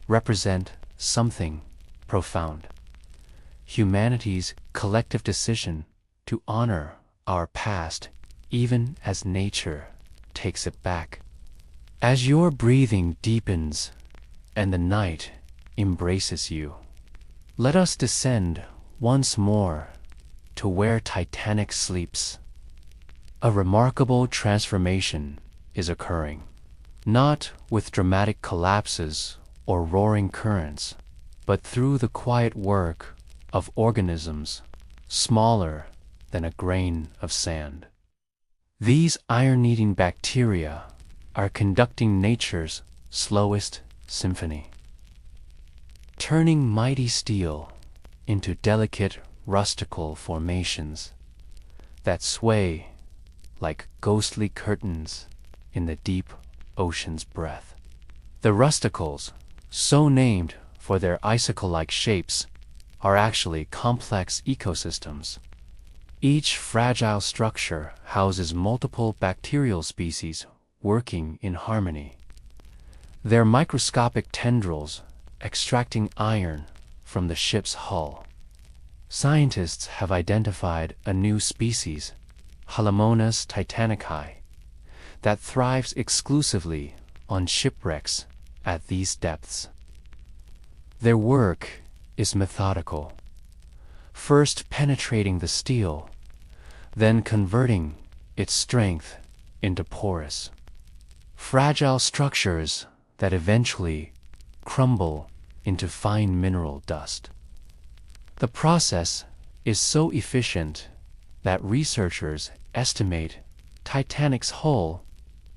represent something profound. Humanity's collective decision to honor our past even as nature takes it back. As your breathing deepens and the night embraces you, let us descend once more to where Titanic sleeps. A remarkable transformation is occurring, not with dramatic collapses or roaring currents, but through the quiet work of organisms smaller than a grain of sand. These iron-eating bacteria are conducting nature's slowest symphony, turning mighty steel into delicate rustical formations that sway like ghostly curtains in the deep ocean's breath. The rusticles, so named for their icicle-like shapes, are actually complex ecosystems. Each fragile structure houses multiple bacterial species working in harmony, their microscopic tendrils extracting iron from the ship's hull. Scientists have identified a new species, Halomonas titanici, that thrives exclusively on shipwrecks at these depths. Their work is methodical, first penetrating the steel, then converting its strength into porous, fragile structures that eventually crumble into fine mineral dust. The process is so efficient that researchers estimate Titanic's hull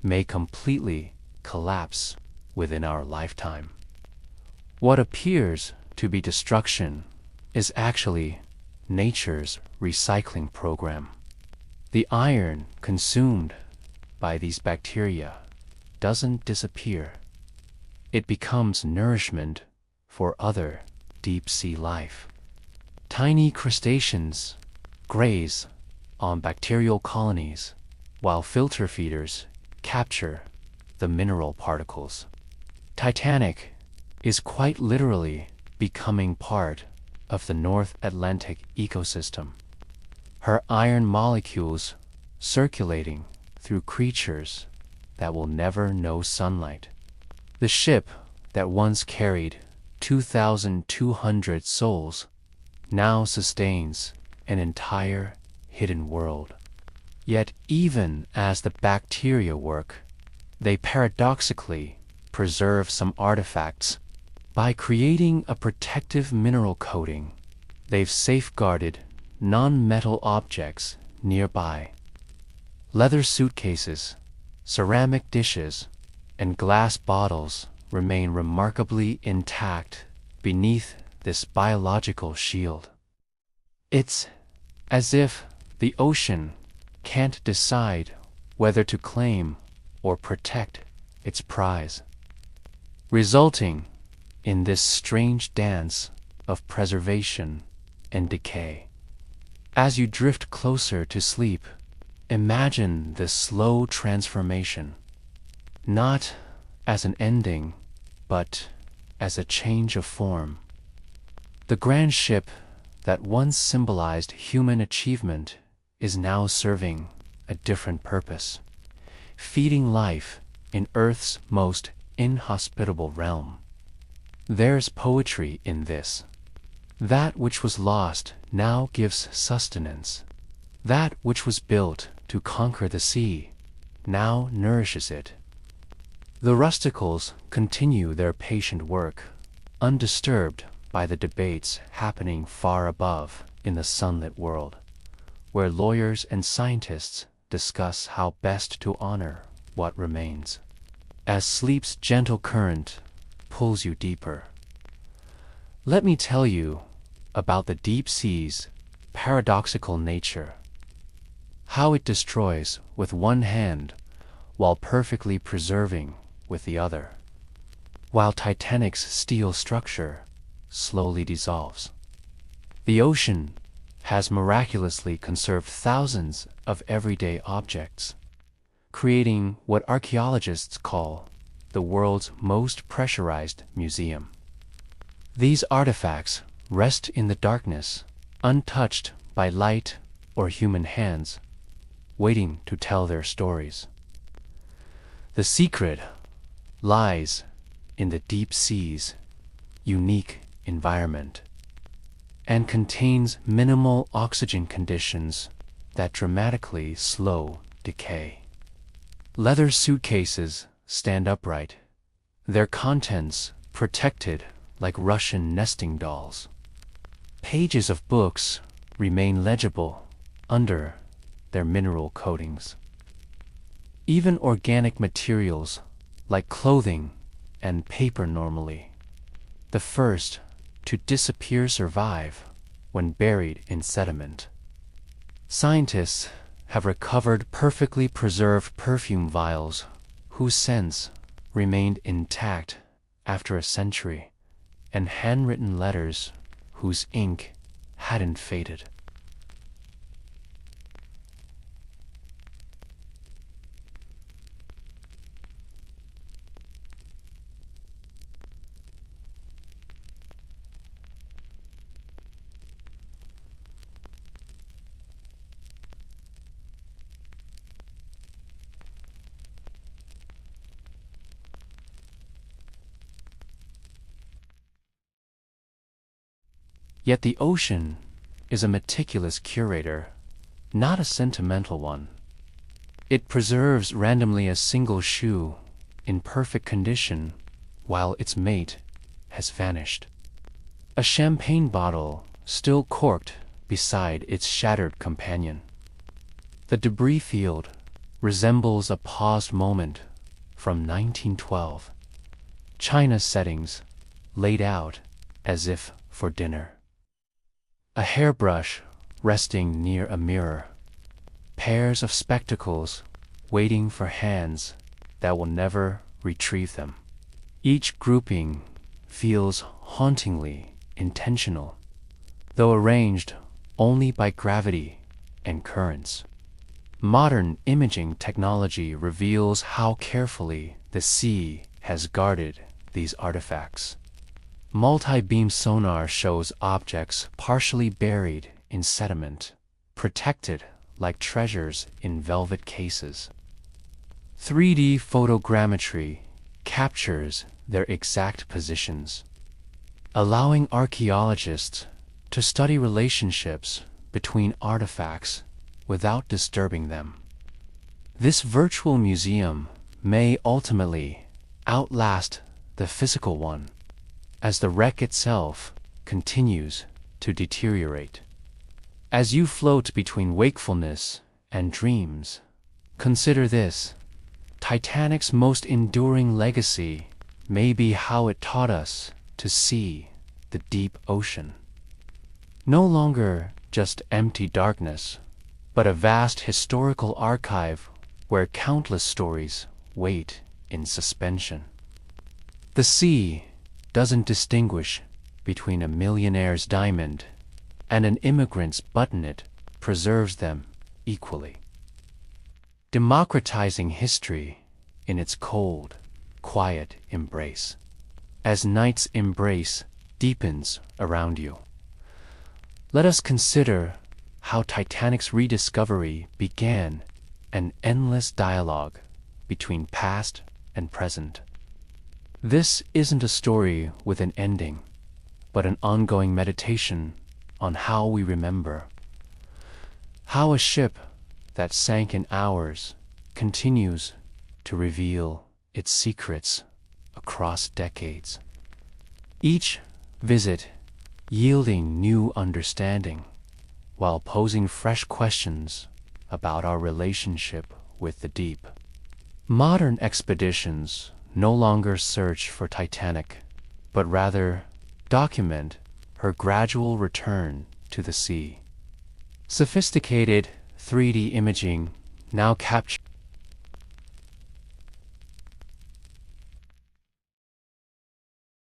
may completely collapse within our lifetime. What appears to be destruction is actually nature's recycling program. The iron consumed by these bacteria doesn't disappear. It becomes nourishment for other deep-sea life. Tiny crustaceans graze on bacterial colonies, while filter feeders capture the mineral particles. Titanic is quite literally becoming part of the North Atlantic ecosystem. Her iron molecules circulating through creatures that will never know sunlight. The ship that once carried 2,200 souls now sustains an entire hidden world. Yet even as the bacteria work, they paradoxically preserve some artifacts. By creating a protective mineral coating, they've safeguarded non-metal objects nearby. Leather suitcases, ceramic dishes, and glass bottles remain remarkably intact beneath this biological shield. It's as if the ocean can't decide whether to claim or protect its prize, resulting in this strange dance of preservation and decay. As you drift closer to sleep, imagine this slow transformation, not as an ending, but as a change of form. The grand ship that once symbolized human achievement is now serving a different purpose, feeding life in Earth's most inhospitable realm. There's poetry in this. That which was lost now gives sustenance. That which was built to conquer the sea now nourishes it. The rusticals continue their patient work, undisturbed by the debates happening far above in the sunlit world, where lawyers and scientists discuss how best to honor what remains. As sleep's gentle current pulls you deeper, let me tell you about the deep sea's paradoxical nature, how it destroys with one hand while perfectly preserving with the other, while Titanic's steel structure slowly dissolves. The ocean has miraculously conserved thousands of everyday objects, creating what archaeologists call the world's most pressurized museum. These artifacts rest in the darkness, untouched by light or human hands, waiting to tell their stories. The secret lies in the deep sea's unique environment and contains minimal oxygen conditions that dramatically slow decay. Leather suitcases stand upright, their contents protected like Russian nesting dolls. Pages of books remain legible under their mineral coatings. Even organic materials like clothing and paper normally, the first to disappear, survive when buried in sediment. Scientists have recovered perfectly preserved perfume vials whose scents remained intact after a century, and handwritten letters whose ink hadn't faded. Yet the ocean is a meticulous curator, not a sentimental one. It preserves randomly a single shoe in perfect condition while its mate has vanished. A champagne bottle still corked beside its shattered companion. The debris field resembles a paused moment from 1912. China settings laid out as if for dinner. A hairbrush resting near a mirror. Pairs of spectacles waiting for hands that will never retrieve them. Each grouping feels hauntingly intentional, though arranged only by gravity and currents. Modern imaging technology reveals how carefully the sea has guarded these artifacts. Multi-beam sonar shows objects partially buried in sediment, protected like treasures in velvet cases. 3D photogrammetry captures their exact positions, allowing archaeologists to study relationships between artifacts without disturbing them. This virtual museum may ultimately outlast the physical one, as the wreck itself continues to deteriorate. As you float between wakefulness and dreams, consider this: Titanic's most enduring legacy may be how it taught us to see the deep ocean. No longer just empty darkness, but a vast historical archive where countless stories wait in suspension. The sea doesn't distinguish between a millionaire's diamond and an immigrant's button. It preserves them equally. Democratizing history in its cold, quiet embrace. As night's embrace deepens around you, let us consider how Titanic's rediscovery began an endless dialogue between past and present. This isn't a story with an ending, but an ongoing meditation on how we remember. How a ship that sank in hours continues to reveal its secrets across decades. Each visit yielding new understanding, while posing fresh questions about our relationship with the deep. Modern expeditions no longer search for Titanic, but rather document her gradual return to the sea. Sophisticated 3D imaging now captures